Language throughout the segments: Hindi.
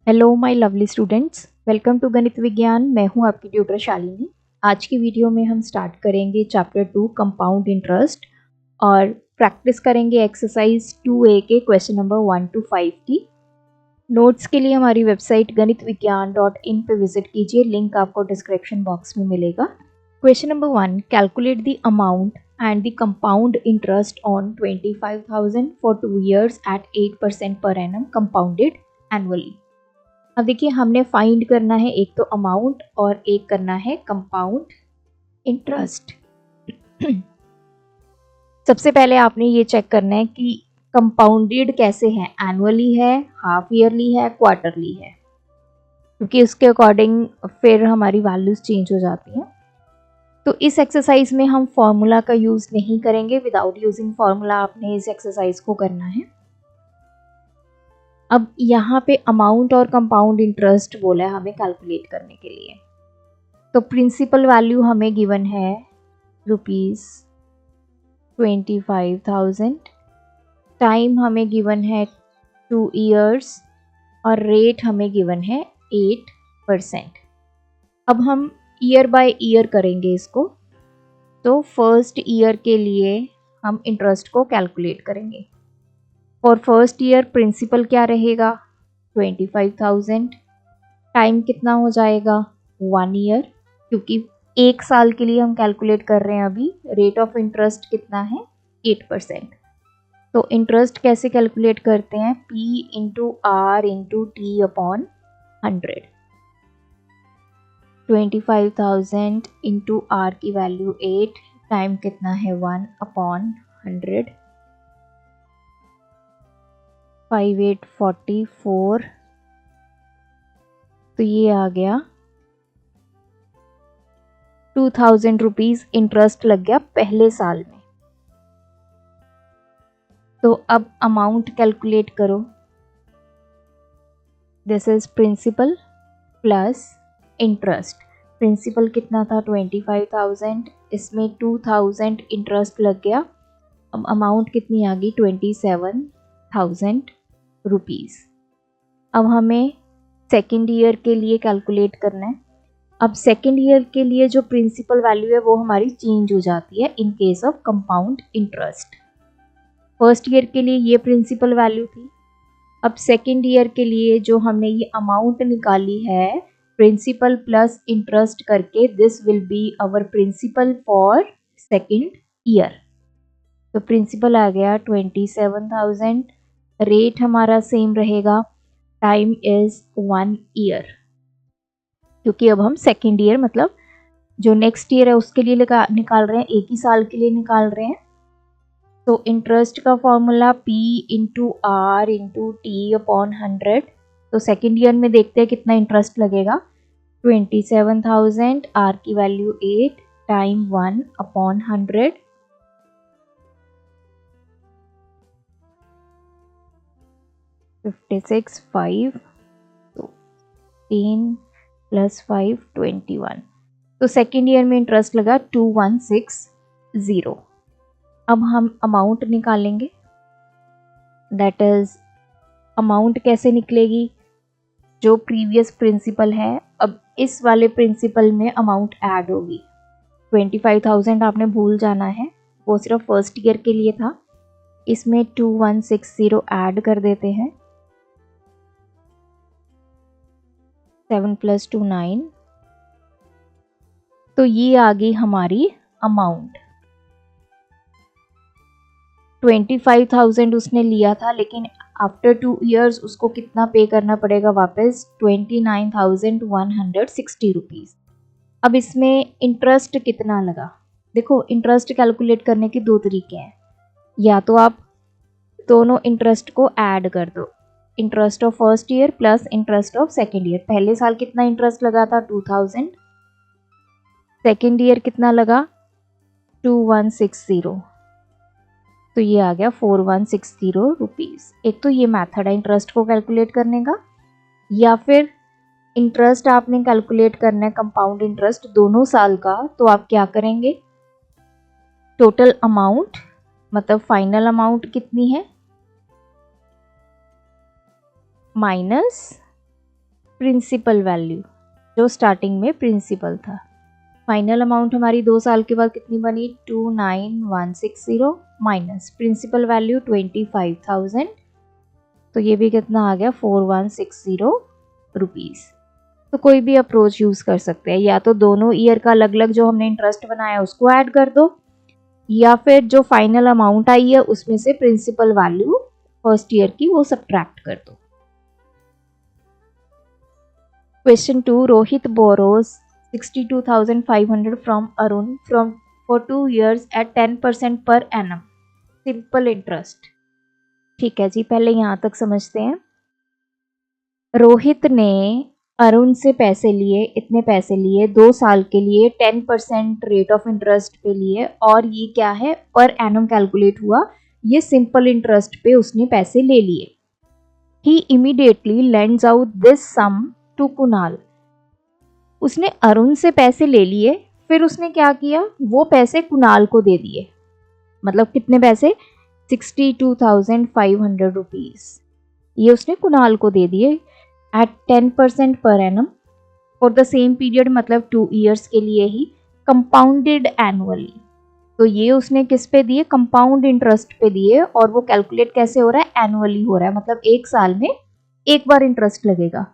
Hello my lovely students, welcome to Ganit Vigyan. मैं हूं आपकी ट्यूटर शालिनी। आज की वीडियो में हम स्टार्ट करेंगे चैप्टर 2 कंपाउंड इंटरेस्ट और प्रैक्टिस करेंगे एक्सरसाइज 2A के क्वेश्चन नंबर 1 to 5 की। नोट्स के लिए हमारी वेबसाइट ganitviggyan.in पे विजिट कीजिए, लिंक आपको डिस्क्रिप्शन बॉक्स में मिलेगा। Question number 1, calculate the amount and the compound interest on 25,000 for 2 years at 8% per annum compounded annually। अब देखिए, हमने फाइंड करना है एक तो अमाउंट और एक करना है कंपाउंड इंटरेस्ट। सबसे पहले आपने ये चेक करना है कि कंपाउंडेड कैसे है, एनुअली है, हाफ ईयरली है, क्वार्टरली है, क्योंकि उसके अकॉर्डिंग फिर हमारी वैल्यूज चेंज हो जाती हैं। तो इस एक्सरसाइज में हम फॉर्मूला का यूज नहीं करेंगे, विदाउट यूजिंग फॉर्मूला आपने इस एक्सरसाइज को करना है। अब यहाँ पे अमाउंट और कंपाउंड इंटरेस्ट बोला है हमें कैलकुलेट करने के लिए। तो प्रिंसिपल वैल्यू हमें गिवन है ₹25,000, टाइम हमें गिवन है 2 ईयर्स और रेट हमें गिवन है 8%। अब हम ईयर बाय ईयर करेंगे इसको। तो फर्स्ट ईयर के लिए हम इंटरेस्ट को कैलकुलेट करेंगे। फॉर फर्स्ट ईयर प्रिंसिपल क्या रहेगा 25,000, टाइम कितना हो जाएगा 1 ईयर, क्योंकि 1 साल के लिए हम कैलकुलेट कर रहे हैं अभी। रेट ऑफ इंटरेस्ट कितना है 8%। तो इंटरेस्ट कैसे कैलकुलेट करते हैं, P into R into T upon 100। 25,000 into R की वैल्यू 8, टाइम कितना है 1 अपॉन 100, 5844। तो ये आ गया 2,000 रुपीज इंटरेस्ट लग गया पहले साल में। तो अब अमाउंट कैलकुलेट करो। This is principal plus interest. Principal कितना था 25,000, इसमें 2,000 इंटरेस्ट लग गया। अब अमाउंट कितनी आ गई 27,000 रुपीज। अब हमें सेकेंड ईयर के लिए कैलकुलेट करना है। अब सेकेंड ईयर के लिए जो प्रिंसिपल वैल्यू है वो हमारी चेंज हो जाती है in case of compound interest. First year के लिए ये प्रिंसिपल वैल्यू थी। अब सेकेंड ईयर के लिए जो हमने ये अमाउंट निकाली है प्रिंसिपल प्लस इंटरेस्ट करके, this will be our principal for second year. तो प्रिंसिपल आ गया 27,000, रेट हमारा सेम रहेगा, टाइम इज 1 ईयर, क्योंकि अब हम सेकेंड ईयर मतलब जो नेक्स्ट ईयर है उसके लिए निकाल रहे हैं, एक ही साल के लिए निकाल रहे हैं। तो इंटरेस्ट का formula P into R into T upon 100। तो सेकेंड ईयर में देखते हैं कितना इंटरेस्ट लगेगा। 27,000, R की वैल्यू 8, टाइम 1 अपॉन 100, 56,5, तो 10 प्लस 5 21। तो सेकेंड ईयर में इंटरेस्ट लगा 2160। अब हम अमाउंट निकालेंगे, दैट इज अमाउंट कैसे निकलेगी, जो प्रीवियस प्रिंसिपल है अब इस वाले प्रिंसिपल में अमाउंट ऐड होगी। 25,000 आपने भूल जाना है, वो सिर्फ फर्स्ट ईयर के लिए था। इसमें 2160 ऐड कर देते हैं, 7 + 2 9। तो ये आ गई हमारी अमाउंट। 25,000 उसने लिया था, लेकिन आफ्टर 2 ईयर्स उसको कितना पे करना पड़ेगा वापस 29,160 रुपीज़। अब इसमें इंटरेस्ट कितना लगा, देखो इंटरेस्ट कैलकुलेट करने के दो तरीके हैं। या तो आप दोनों इंटरेस्ट को ऐड कर दो, interest of first year plus interest of second year. पहले साल कितना इंटरेस्ट लगा था 2,000, सेकेंड ईयर कितना लगा 2160, तो ये आ गया 4160 रुपीज़। एक तो ये मेथड है इंटरेस्ट को कैलकुलेट करने का, या फिर इंटरेस्ट आपने कैलकुलेट करना है कंपाउंड इंटरेस्ट दोनों साल का। तो आप क्या करेंगे, टोटल अमाउंट मतलब फाइनल अमाउंट कितनी है माइनस प्रिंसिपल वैल्यू जो स्टार्टिंग में प्रिंसिपल था। फाइनल अमाउंट हमारी 2 साल के बाद कितनी बनी 29160 माइनस प्रिंसिपल वैल्यू 25,000, तो ये भी कितना आ गया 4160 रुपीज़। तो कोई भी अप्रोच यूज़ कर सकते हैं, या तो दोनों ईयर का अलग अलग जो हमने इंटरेस्ट बनाया उसको ऐड कर दो, या फिर जो फाइनल अमाउंट आई है उसमें से प्रिंसिपल वैल्यू फर्स्ट ईयर की वो सब्ट्रैक्ट कर दो। Question 2, Rohit borrows 62,500 from Arun for 2 years at 10% per annum simple interest. ठीक है जी, पहले यहाँ तक समझते हैं। रोहित ने अरुण से पैसे लिए, इतने पैसे लिए 2 साल के लिए 10% रेट ऑफ इंटरेस्ट पे लिए, और ये क्या है पर एनम कैलकुलेट हुआ, ये सिंपल इंटरेस्ट पे उसने पैसे ले लिए। He immediately lends out this sum to Kunal. उसने अरुण से पैसे ले लिए, फिर उसने क्या किया, वो पैसे कुणाल को दे दिए। मतलब कितने पैसे 62,500 रुपीज ये उसने कुणाल को दे दिए at 10% per annum for the same period, मतलब 2 ईयर्स के लिए ही, कंपाउंडेड एनुअली। तो ये उसने किस पे दिए, कंपाउंड इंटरेस्ट पे दिए, और वो कैलकुलेट कैसे हो रहा है, एनुअली हो रहा है, मतलब एक साल में एक बार इंटरेस्ट लगेगा।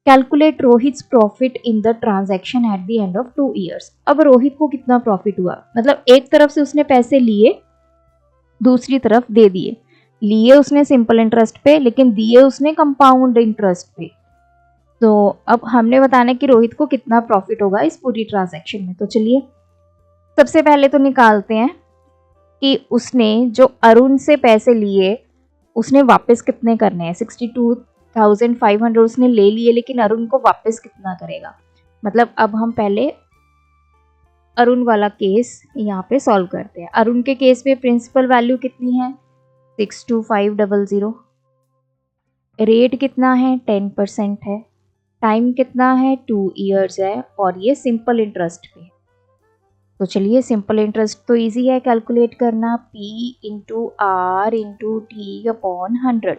Calculate Rohit profit in the transaction eight the end of 2 years. अब रोहित को कितना प्रॉफिट हुआ, मतलब एक तरफ से उसने पैसे लिए, दूसरी तरफ दे दिए। लिए उसने सिंपल इंटरेस्ट पे, लेकिन दिए उसने कंपाउंड इंटरेस्ट पे। तो अब हमने बताना कि रोहित को कितना प्रॉफिट होगा इस पूरी ट्रांजैक्शन में। तो चलिए सबसे पहले तो निकालते हैं कि उसने जो अरुण से पैसे लिए उसने वापस कितने करने हैं। 62,500 उसने ले लिए, लेकिन अरुण को वापस कितना करेगा। मतलब अब हम पहले अरुण वाला केस यहाँ पे सॉल्व करते हैं। अरुण के केस में प्रिंसिपल वैल्यू कितनी है 62500, रेट कितना है 10% है, टाइम कितना है 2 ईयर्स है, और ये सिंपल इंटरेस्ट पे। तो चलिए सिंपल इंटरेस्ट तो इजी है कैलकुलेट करना, P into R into T upon 100।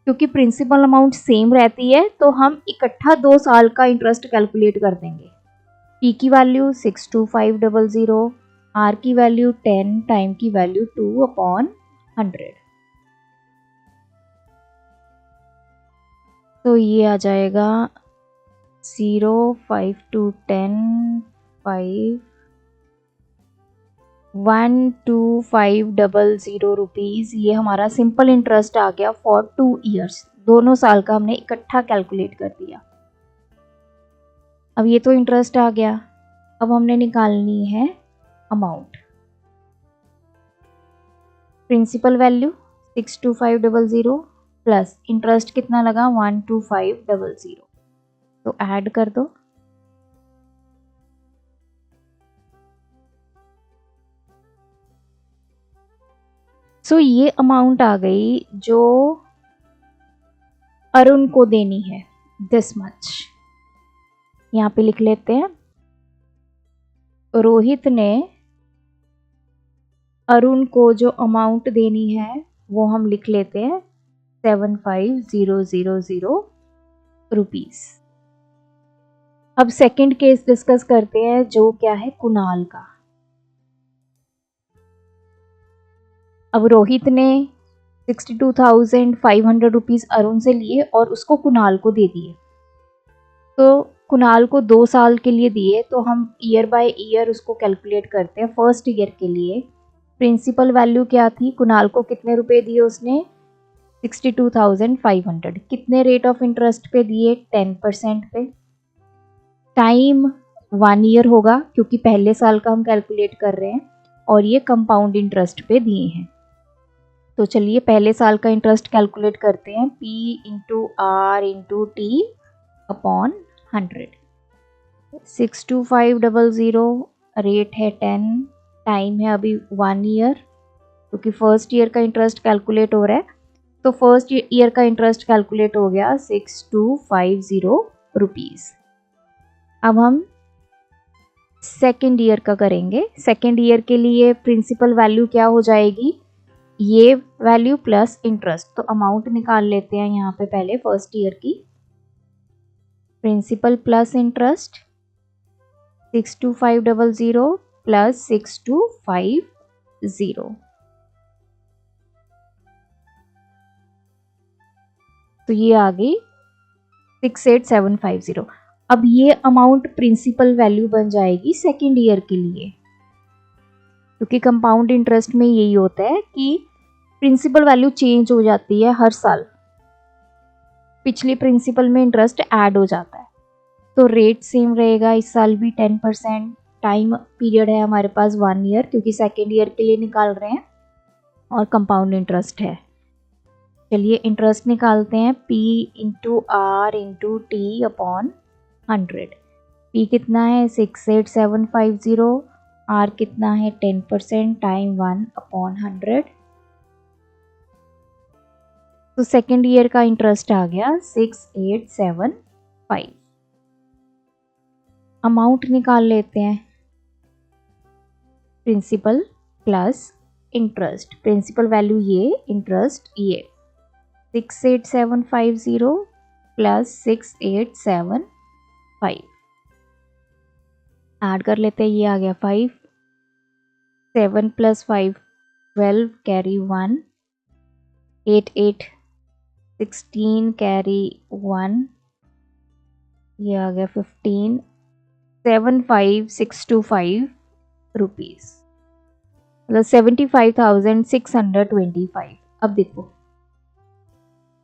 क्योंकि प्रिंसिपल अमाउंट सेम रहती है तो हम इकट्ठा 2 साल का इंटरेस्ट कैलकुलेट कर देंगे। P की वैल्यू 62500, R की वैल्यू 10, टाइम की वैल्यू 2 अपॉन 100। तो ये आ जाएगा 0, 5 to 10, 5, 12,500 रुपीज़। ये हमारा सिंपल इंटरेस्ट आ गया फॉर 2 ईयर्स। दोनों साल का हमने इकट्ठा कैलकुलेट कर दिया। अब ये तो इंटरेस्ट आ गया, अब हमने निकालनी है amount. Principal value 62500 plus interest कितना लगा 12500, तो ऐड कर दो। सो ये अमाउंट आ गई जो अरुण को देनी है, दिस मच। यहाँ पे लिख लेते हैं, रोहित ने अरुण को जो अमाउंट देनी है वो हम लिख लेते हैं 75,000 रुपीज। अब सेकंड केस डिस्कस करते हैं जो क्या है कुणाल का। अब रोहित ने 62,500 रुपीज अरुण से लिए और उसको कुणाल को दे दिए। तो कुणाल को 2 साल के लिए दिए, तो हम ईयर बाय ईयर उसको कैलकुलेट करते हैं। फर्स्ट ईयर के लिए प्रिंसिपल वैल्यू क्या थी, कुणाल को कितने रुपए दिए उसने 62,500, कितने रेट ऑफ इंटरेस्ट पे दिए 10% पे। टाइम 1 ईयर होगा क्योंकि पहले साल का हम कैलकुलेट कर रहे हैं, और ये कंपाउंड इंटरेस्ट पे दिए हैं। तो चलिए पहले साल का इंटरेस्ट कैलकुलेट करते हैं, P into R into T upon 100। 62500, rate है 10, टाइम है अभी 1 ईयर, क्योंकि फर्स्ट ईयर का इंटरेस्ट कैलकुलेट हो रहा है। तो फर्स्ट ईयर का इंटरेस्ट कैलकुलेट हो गया 6250 रुपीज़। अब हम सेकेंड ईयर का करेंगे। सेकेंड ईयर के लिए प्रिंसिपल वैल्यू क्या हो जाएगी, ये वैल्यू प्लस इंटरेस्ट। तो अमाउंट निकाल लेते हैं यहाँ पे पहले फर्स्ट ईयर की। प्रिंसिपल प्लस इंटरेस्ट 62500 प्लस 6250, तो ये आ गई 68750। अब ये अमाउंट प्रिंसिपल वैल्यू बन जाएगी सेकेंड ईयर के लिए, क्योंकि कंपाउंड इंटरेस्ट में यही होता है कि प्रिंसिपल वैल्यू चेंज हो जाती है हर साल, पिछली प्रिंसिपल में इंटरेस्ट ऐड हो जाता है। तो रेट सेम रहेगा, इस साल भी 10%। टाइम पीरियड है हमारे पास 1 ईयर, क्योंकि सेकेंड ईयर के लिए निकाल रहे हैं, और कंपाउंड इंटरेस्ट है। चलिए इंटरेस्ट निकालते हैं, P into R into T upon 100। P कितना है 68750, R कितना है 10% टाइम 1 अपॉन 100। तो सेकेंड ईयर का इंटरेस्ट आ गया 6875। अमाउंट निकाल लेते हैं, principal plus interest, principal value ये, इंटरेस्ट ये, 68750 प्लस 6875 ऐड कर लेते हैं, ये आ गया 5, 7 प्लस 5 12 कैरी 1, 8 8 16 कैरी 1, ये आ गया 15, 75625 रुपीज़, मतलब 75,625। अब देखो,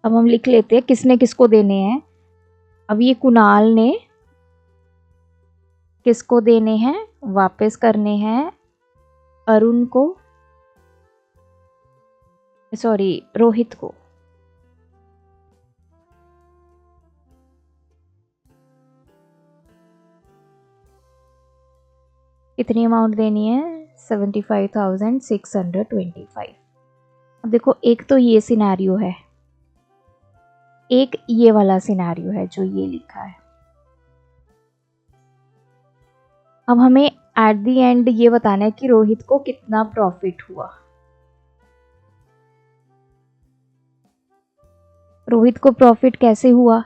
अब हम लिख लेते हैं किसने किसको देने हैं। अब ये कुणाल ने किसको देने हैं, वापस करने हैं अरुण को, सॉरी रोहित को। कितनी अमाउंट देनी है 75,625। अब देखो, एक तो ये सिनेरियो है, एक ये वाला सिनेरियो है जो ये लिखा है। अब हमें एट द एंड ये बताना है कि रोहित को कितना प्रॉफिट हुआ। रोहित को प्रॉफिट कैसे हुआ,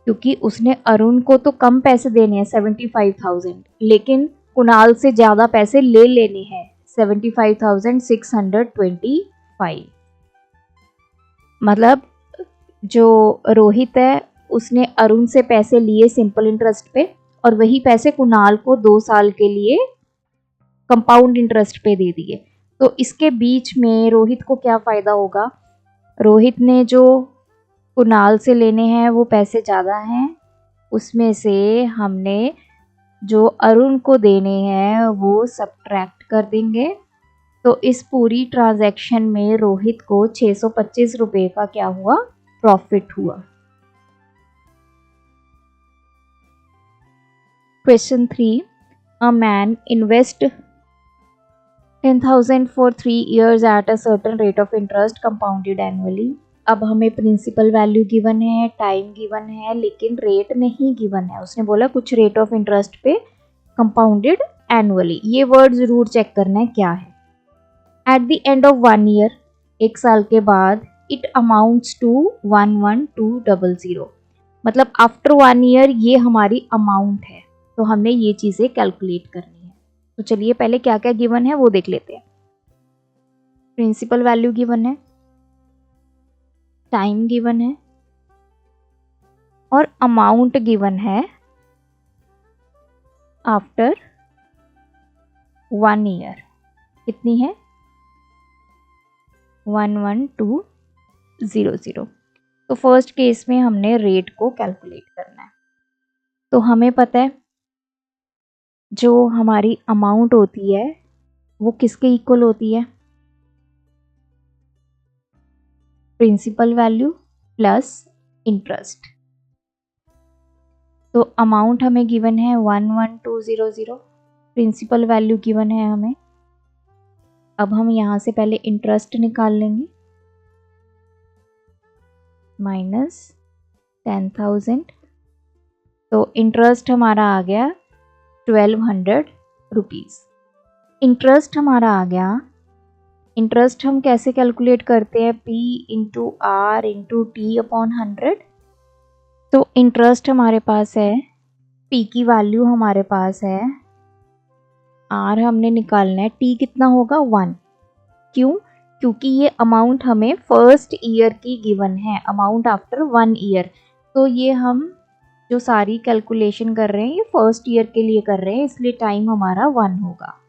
क्योंकि उसने अरुण को तो कम पैसे देने हैं 75,000, लेकिन कुणाल से ज्यादा पैसे ले लेने हैं 75,625। मतलब जो रोहित है उसने अरुण से पैसे लिए सिंपल इंटरेस्ट पे, और वही पैसे कुणाल को 2 साल के लिए कंपाउंड इंटरेस्ट पे दे दिए। तो इसके बीच में रोहित को क्या फ़ायदा होगा, रोहित ने जो कुणाल से लेने हैं वो पैसे ज़्यादा हैं, उसमें से हमने जो अरुण को देने हैं वो सब्ट्रैक्ट कर देंगे। तो इस पूरी ट्रांजैक्शन में रोहित को 625 रुपये का क्या हुआ, प्रॉफिट हुआ। Question 3. A man invest 10,000 for 3 years at a certain rate of interest compounded annually. अब हमें प्रिंसिपल वैल्यू गिवन है, टाइम गिवन है, लेकिन रेट नहीं गिवन है। उसने बोला कुछ रेट ऑफ इंटरेस्ट पे कंपाउंडेड एनुअली। ये वर्ड जरूर चेक करना है क्या है। Eight the end of 1 year, 1 साल के बाद, इट अमाउंट्स टू 11200, मतलब आफ्टर 1 ईयर ये हमारी अमाउंट है। तो हमने ये चीज़ें कैलकुलेट करनी है। तो चलिए पहले क्या क्या गिवन है वो देख लेते हैं। प्रिंसिपल वैल्यू गिवन है, टाइम गिवन है, और अमाउंट गिवन है आफ्टर 1 ईयर। कितनी है 11200। तो फर्स्ट केस में हमने रेट को कैलकुलेट करना है। तो हमें पता है जो हमारी अमाउंट होती है वो किसके इक्वल होती है, प्रिंसिपल वैल्यू प्लस इंटरेस्ट। तो अमाउंट हमें गिवन है 11200, प्रिंसिपल वैल्यू गिवन है हमें। अब हम यहाँ से पहले इंटरेस्ट निकाल लेंगे, माइनस 10,000। तो इंटरेस्ट हमारा आ गया 1200 रुपीज़। इंटरेस्ट हमारा आ गया। इंटरेस्ट हम कैसे कैलकुलेट करते हैं, P into R into T upon 100। तो इंटरेस्ट हमारे पास है, पी की वैल्यू हमारे पास है, आर हमने निकालना है, टी कितना होगा 1। क्यों? क्योंकि ये अमाउंट हमें फर्स्ट ईयर की गिवन है, अमाउंट आफ्टर 1 ईयर। तो ये हम जो सारी कैलकुलेशन कर रहे हैं ये फर्स्ट ईयर के लिए कर रहे हैं, इसलिए टाइम हमारा 1 होगा।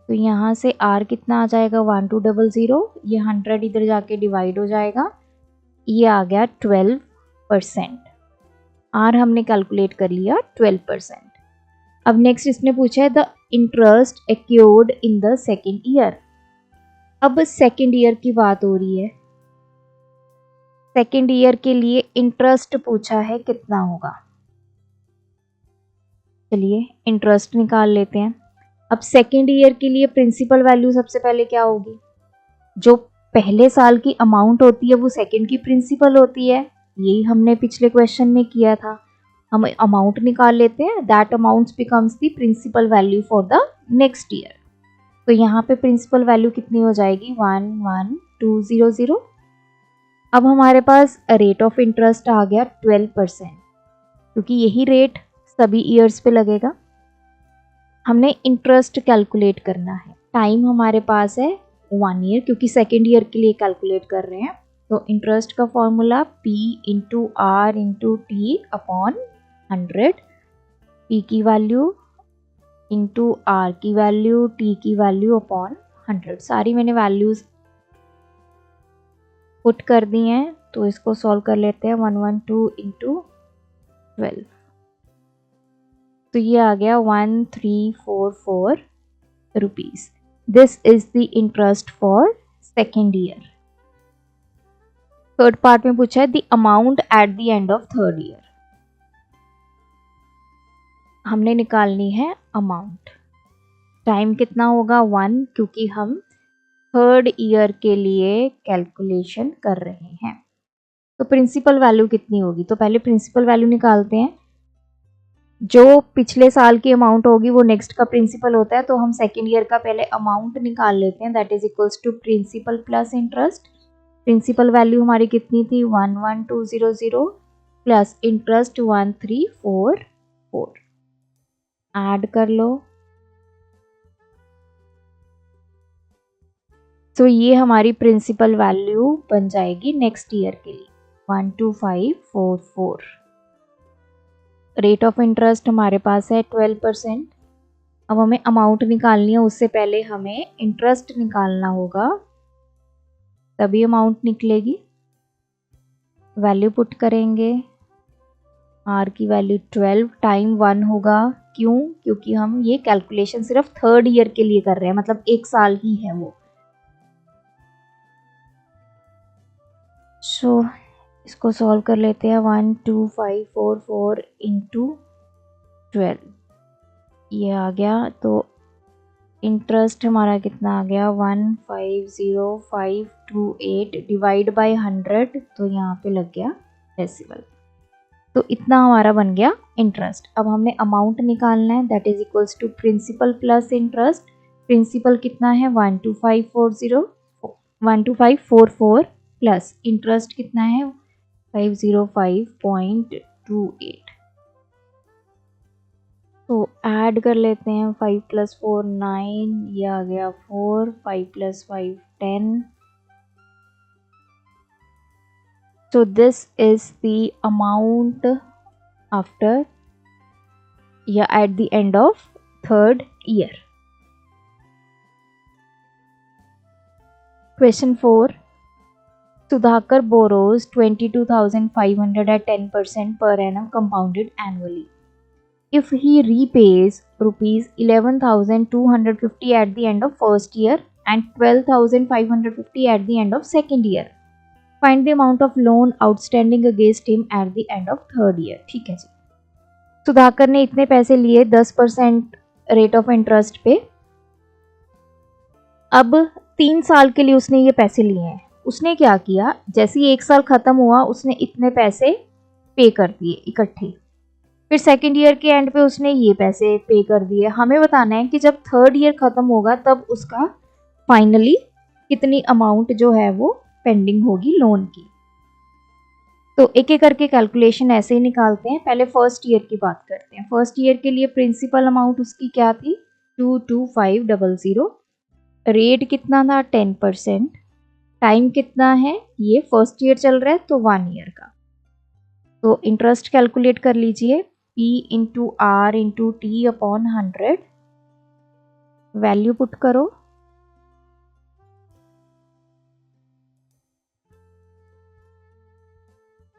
तो यहाँ से R कितना आ जाएगा 1200, ये 100 इधर जाके डिवाइड हो जाएगा, ये आ गया 12%। R हमने कैलकुलेट कर लिया 12%। अब नेक्स्ट इसने पूछा है the interest accrued in the second year. अब सेकेंड ईयर की बात हो रही है, सेकेंड ईयर के लिए इंटरेस्ट पूछा है कितना होगा। चलिए इंटरेस्ट निकाल लेते हैं। अब सेकेंड ईयर के लिए प्रिंसिपल वैल्यू सबसे पहले क्या होगी, जो पहले साल की अमाउंट होती है वो सेकेंड की प्रिंसिपल होती है, यही हमने पिछले क्वेश्चन में किया था। हम अमाउंट निकाल लेते हैं, that amount becomes the principal value for the next year. तो यहाँ पे प्रिंसिपल वैल्यू कितनी हो जाएगी 11200। अब हमारे पास रेट ऑफ इंटरेस्ट आ गया 12%, क्योंकि यही रेट सभी ईयर्स पे लगेगा। हमने इंटरेस्ट कैलकुलेट करना है, टाइम हमारे पास है 1 ईयर, क्योंकि सेकेंड ईयर के लिए कैलकुलेट कर रहे हैं। तो इंटरेस्ट का formula P into R into T upon 100, P की वैल्यू इंटू आर की वैल्यू, T की वैल्यू अपॉन 100। सारी मैंने वैल्यूज पुट कर दी हैं, तो इसको सॉल्व कर लेते हैं। 112 इंटू 12, तो ये आ गया 1344 rupees. This is the interest for second year. Third part में पूछा है the amount at the end of third year. हमने निकालनी है अमाउंट। टाइम कितना होगा 1, क्योंकि हम थर्ड ईयर के लिए कैलकुलेशन कर रहे हैं। तो प्रिंसिपल वैल्यू कितनी होगी, तो पहले प्रिंसिपल वैल्यू निकालते हैं। जो पिछले साल की अमाउंट होगी वो नेक्स्ट का प्रिंसिपल होता है, तो हम सेकेंड ईयर का पहले अमाउंट निकाल लेते हैं, that is equals to principal plus interest. Principal value हमारी कितनी थी 11200 प्लस इंटरेस्ट 1344, ऐड कर लो। तो ये हमारी प्रिंसिपल वैल्यू बन जाएगी नेक्स्ट ईयर के लिए 12544। रेट ऑफ इंटरेस्ट हमारे पास है 12%। अब हमें अमाउंट निकालनी है, उससे पहले हमें इंटरेस्ट निकालना होगा, तभी अमाउंट निकलेगी। वैल्यू पुट करेंगे, आर की वैल्यू 12, टाइम 1 होगा। क्यों? क्योंकि हम ये कैलकुलेशन सिर्फ थर्ड ईयर के लिए कर रहे हैं, मतलब 1 साल ही है वो। सो इसको सॉल्व कर लेते हैं। 12544 इंटू 12 ये आ गया। तो इंटरेस्ट हमारा कितना आ गया 150528 डिवाइड बाय 100, तो यहाँ पे लग गया डेसिमल। तो इतना हमारा बन गया इंटरेस्ट। अब हमने अमाउंट निकालना है, that is equals to principal plus interest. Principal कितना है 12544 प्लस इंटरेस्ट कितना है 505.28। तो ऐड कर लेते हैं, 5 + 4 9, ये आ गया 4, 5 + 5 10। So this is the amount after at the end of third year. Question 4. Sudhakar borrows 22,500 at 10% per annum compounded annually. If he repays rupees 11,250 at the end of first year and 12,550 at the end of second year, find the amount of loan outstanding against him at the end of third year. ठीक है जी। सुधाकर ने इतने पैसे लिए 10% रेट ऑफ इंटरेस्ट पे। अब 3 साल के लिए उसने ये पैसे लिए हैं। उसने क्या किया, जैसे ही 1 साल खत्म हुआ उसने इतने पैसे पे कर दिए इकट्ठे। फिर सेकेंड ईयर के एंड पे उसने ये पैसे पे कर दिए। हमें बताना है कि जब थर्ड ईयर खत्म होगा तब उसका फाइनली कितनी अमाउंट जो है वो पेंडिंग होगी लोन की। तो एक एक करके कैलकुलेशन ऐसे ही निकालते हैं। पहले फर्स्ट ईयर की बात करते हैं। फर्स्ट ईयर के लिए प्रिंसिपल अमाउंट उसकी क्या थी, 22500। रेट कितना था, 10%। टाइम कितना है, ये फर्स्ट ईयर चल रहा है तो 1 ईयर का। तो इंटरेस्ट कैलकुलेट कर लीजिए, P into R into T upon 100। Value put करो,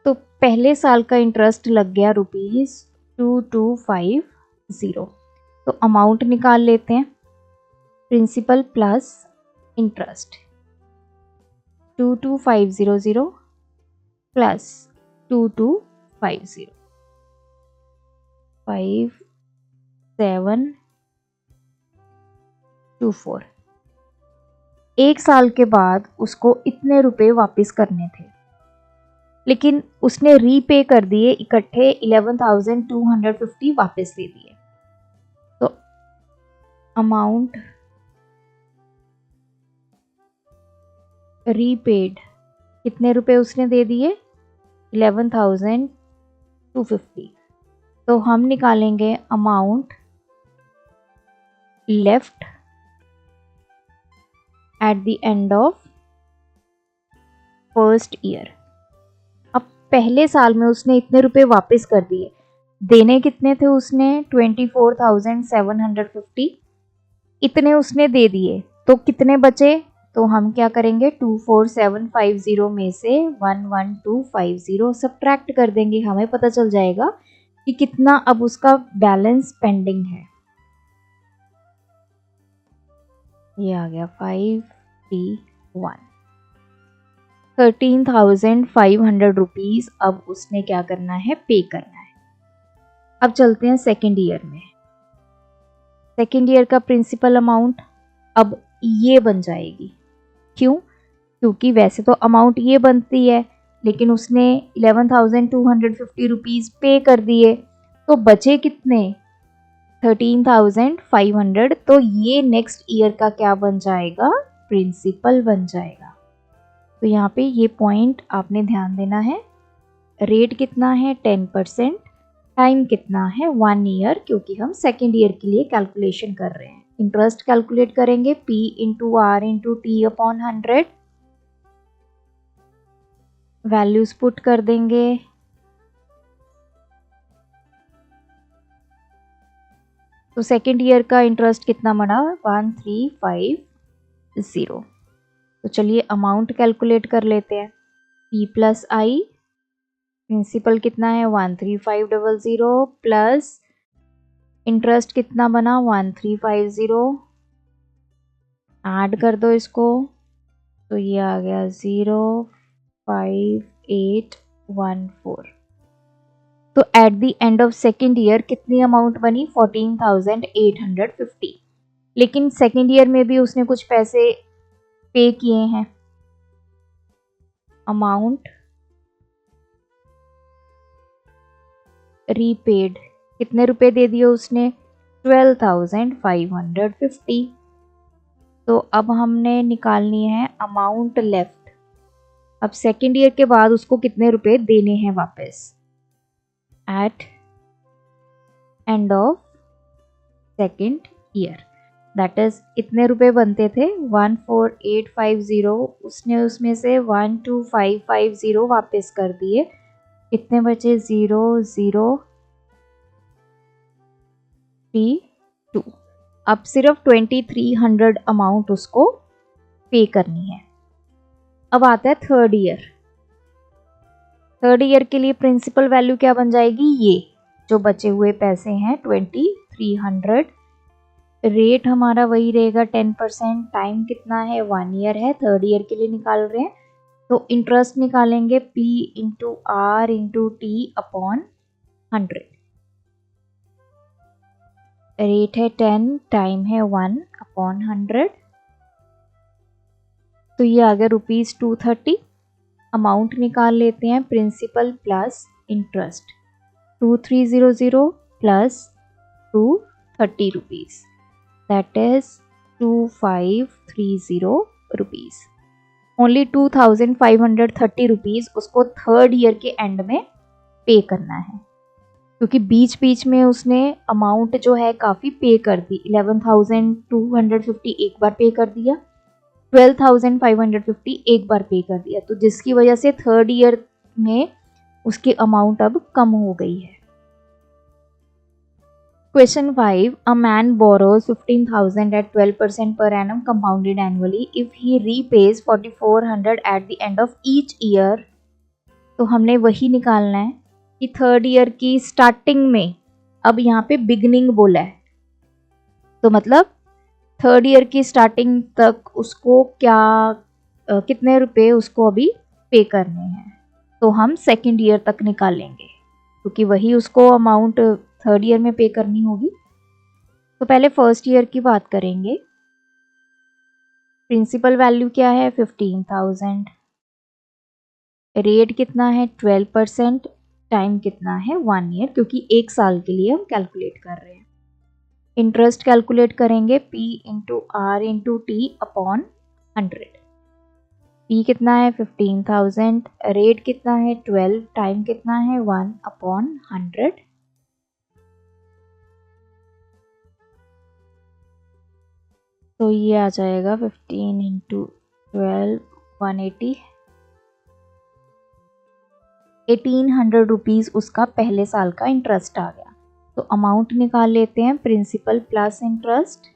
तो पहले साल का इंटरेस्ट लग गया ₹2250। तो अमाउंट निकाल लेते हैं, प्रिंसिपल प्लस इंटरेस्ट 22500 प्लस 2250 5724। एक साल के बाद उसको इतने रुपए वापस करने थे, लेकिन उसने रीपे कर दिए इकट्ठे 11,250 वापस दे दिए। तो अमाउंट रीपेड कितने रुपए उसने दे दिए, 11,250। तो हम निकालेंगे amount left eight the end of first year. अब पहले साल में उसने इतने रुपए वापस कर दिए, देने कितने थे उसने, 24,750। इतने उसने दे दिए, तो कितने बचे, तो हम क्या करेंगे, 24750 में से 11250 सब्ट्रैक्ट कर देंगे। हमें पता चल जाएगा कि कितना अब उसका बैलेंस पेंडिंग है। ये आ गया 531, 13,500 रुपीज अब उसने क्या करना है, पे करना है। अब चलते हैं सेकेंड ईयर में। सेकेंड ईयर का प्रिंसिपल अमाउंट अब ये बन जाएगी। क्यों, क्योंकि वैसे तो अमाउंट ये बनती है, लेकिन उसने 11,250 रुपीज पे कर दिए, तो बचे कितने, 13,500। तो ये नेक्स्ट ईयर का क्या बन जाएगा, प्रिंसिपल बन जाएगा। तो यहाँ पे ये पॉइंट आपने ध्यान देना है। रेट कितना है, 10%। टाइम कितना है, 1 ईयर, क्योंकि हम सेकेंड ईयर के लिए कैलकुलेशन कर रहे हैं। इंटरेस्ट कैलकुलेट करेंगे, P into R into T upon 100। Values put कर देंगे, तो सेकेंड ईयर का इंटरेस्ट कितना बना, 1350। तो चलिए अमाउंट कैलकुलेट कर लेते हैं। P प्लस आई, प्रिंसिपल कितना है 13500 प्लस इंटरेस्ट कितना बना 1350, ऐड कर दो इसको, तो ये आ गया 05814। तो eight the end of second year कितनी अमाउंट बनी, 14,850। लेकिन सेकेंड ईयर में भी उसने कुछ पैसे पे किए हैं। अमाउंट रीपेड कितने रुपए दे दिए उसने, 12,550। तो अब हमने निकालनी है अमाउंट लेफ्ट। अब सेकेंड ईयर के बाद उसको कितने रुपए देने हैं वापस, at end of second year. That is इतने रुपए बनते थे 14850, उसने उसमें से 12550 वापस कर दिए, कितने बचे 0032। अब सिर्फ 2300 अमाउंट उसको पे करनी है। अब आता है थर्ड ईयर। थर्ड ईयर के लिए प्रिंसिपल वैल्यू क्या बन जाएगी, ये जो बचे हुए पैसे हैं 2300। रेट हमारा वही रहेगा 10%। टाइम कितना है, 1 ईयर है, थर्ड ईयर के लिए निकाल रहे हैं। तो इंटरेस्ट निकालेंगे P into R into T upon 100। Rate है 10, टाइम है 1 अपॉन 100। तो ये आ गया ₹230। अमाउंट निकाल लेते हैं, principal plus interest 2300 plus 230 rupees, that is 2530 rupees. Only 2530 rupees उसको थर्ड ईयर के एंड में पे करना है, क्योंकि बीच बीच में उसने अमाउंट जो है काफ़ी पे कर दी। 11,250 एक बार पे कर दिया, 12,550 एक बार पे कर दिया, तो जिसकी वजह से थर्ड ईयर में उसकी अमाउंट अब कम हो गई है। Question 5. A man borrows 15,000 at 12% per annum compounded annually. If he repays 4,400 at the end of each year, तो हमने वही निकालना है कि थर्ड ईयर की स्टार्टिंग में, अब यहाँ पे बिगनिंग बोला है, तो मतलब थर्ड ईयर की स्टार्टिंग तक उसको कितने रुपए उसको अभी पे करने हैं, तो हम सेकेंड ईयर तक निकालेंगे, क्योंकि वही उसको अमाउंट थर्ड ईयर में पे करनी होगी। तो पहले फर्स्ट ईयर की बात करेंगे। प्रिंसिपल वैल्यू क्या है 15,000, रेट कितना है 12%, टाइम कितना है 1 ईयर, क्योंकि एक साल के लिए हम कैलकुलेट कर रहे हैं। इंटरेस्ट कैलकुलेट करेंगे P into R into T upon 100। P कितना है 15,000, रेट कितना है 12, टाइम कितना है 1 अपॉन 100। तो ये आ जाएगा 15 इंटू 12 180, 1800 रुपीज़ उसका पहले साल का इंटरेस्ट आ गया। तो अमाउंट निकाल लेते हैं, principal plus interest.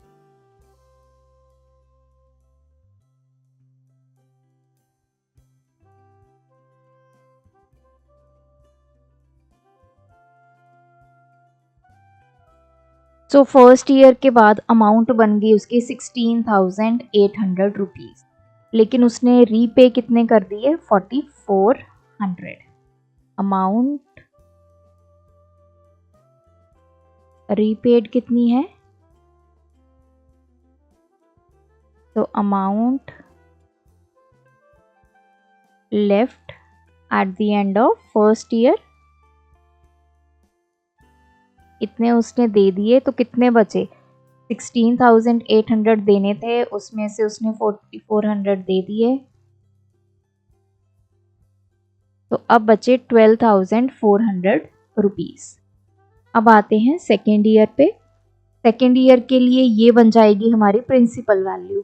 So first year के बाद अमाउंट बन गई उसकी 16,800 रुपीज़, लेकिन उसने रीपे कितने कर दिए 4,400। अमाउंट रीपेड कितनी है, तो amount left eight the end of first year, इतने उसने दे दिए, तो कितने बचे 16,800 देने थे, उसमें से उसने 4,400 दे दिए, तो अब बचे 12,400 रुपीज़। अब आते हैं सेकेंड ईयर पे। सेकेंड ईयर के लिए ये बन जाएगी हमारी प्रिंसिपल वैल्यू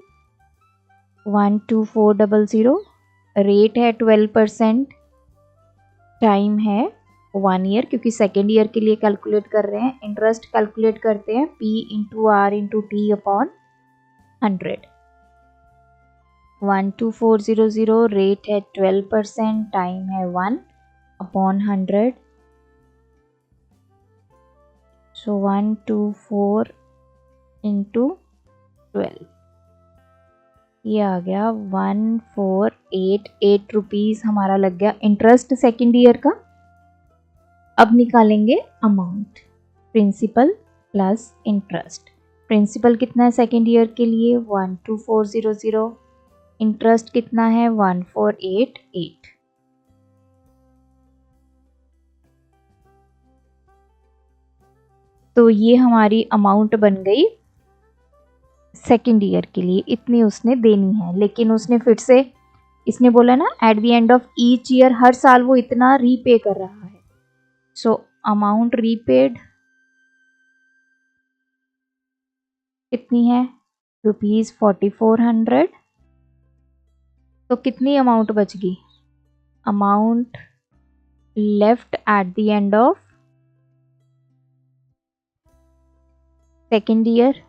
12400, रेट है 12%, टाइम है 1 ईयर, क्योंकि सेकेंड ईयर के लिए कैलकुलेट कर रहे हैं। इंटरेस्ट कैलकुलेट करते हैं P into R into T upon 100। 12400, rate है 12%, टाइम है 1 अपॉन 100। सो 124 इंटू 12, ये आ गया 1488 रुपीज़ हमारा लग गया इंटरेस्ट सेकेंड ईयर का। अब निकालेंगे amount, principal plus interest. Principal कितना है सेकेंड ईयर के लिए 12400, इंटरेस्ट कितना है 1488। तो ये हमारी अमाउंट बन गई सेकेंड ईयर के लिए, इतनी उसने देनी है। लेकिन उसने फिर से, इसने बोला ना at the end of each year, हर साल वो इतना रीपे कर रहा है। सो अमाउंट रीपेड कितनी है ₹4400। तो कितनी अमाउंट बच गई, amount left eight the end of second year,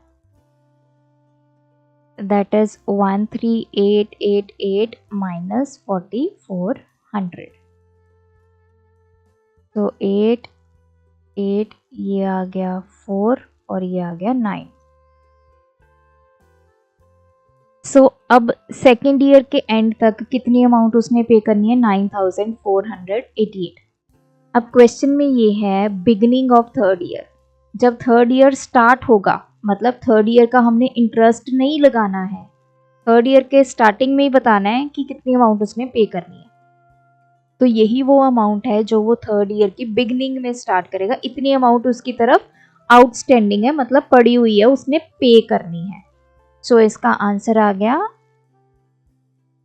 that is 13888 minus 4400। तो 8 ये आ गया 4 और ये आ गया 9। सो अब सेकेंड ईयर के एंड तक कितनी अमाउंट उसने पे करनी है 9488। अब क्वेश्चन में ये है बिगिनिंग ऑफ थर्ड ईयर, जब थर्ड ईयर स्टार्ट होगा, मतलब थर्ड ईयर का हमने इंटरेस्ट नहीं लगाना है, थर्ड ईयर के स्टार्टिंग में ही बताना है कि कितनी अमाउंट उसने पे करनी है। तो यही वो अमाउंट है जो वो थर्ड ईयर की बिगनिंग में स्टार्ट करेगा। इतनी अमाउंट उसकी तरफ आउटस्टैंडिंग है, मतलब पड़ी हुई है, उसने पे करनी है। सो इसका आंसर आ गया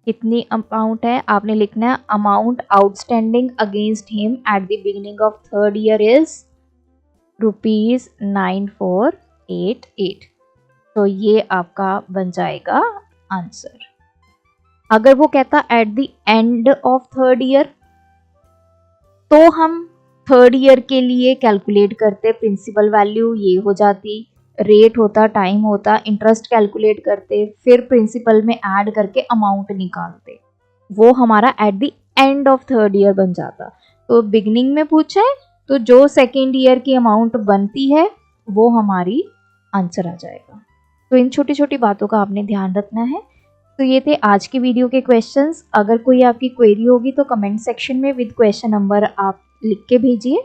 कितनी अमाउंट है, आपने लिखना है amount outstanding against him at the beginning of third year is ₹9488। तो ये आपका बन जाएगा आंसर। अगर वो कहता eight the end of third year, तो हम थर्ड ईयर के लिए कैलकुलेट करते, प्रिंसिपल वैल्यू ये हो जाती, रेट होता, टाइम होता, इंटरेस्ट कैलकुलेट करते, फिर प्रिंसिपल में ऐड करके अमाउंट निकालते, वो हमारा eight the end of third year बन जाता। तो बिगनिंग में पूछा है तो जो सेकेंड ईयर की अमाउंट बनती है वो हमारी आंसर आ जाएगा। तो इन छोटी छोटी बातों का आपने ध्यान रखना है। तो ये थे आज की वीडियो के क्वेश्चंस। अगर कोई आपकी क्वेरी होगी तो कमेंट सेक्शन में विद क्वेश्चन नंबर आप लिख के भेजिए।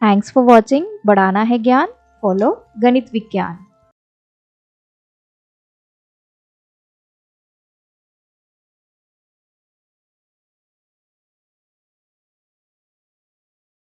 Thanks for watching. बढ़ाना है ज्ञान, फॉलो गणित विज्ञान।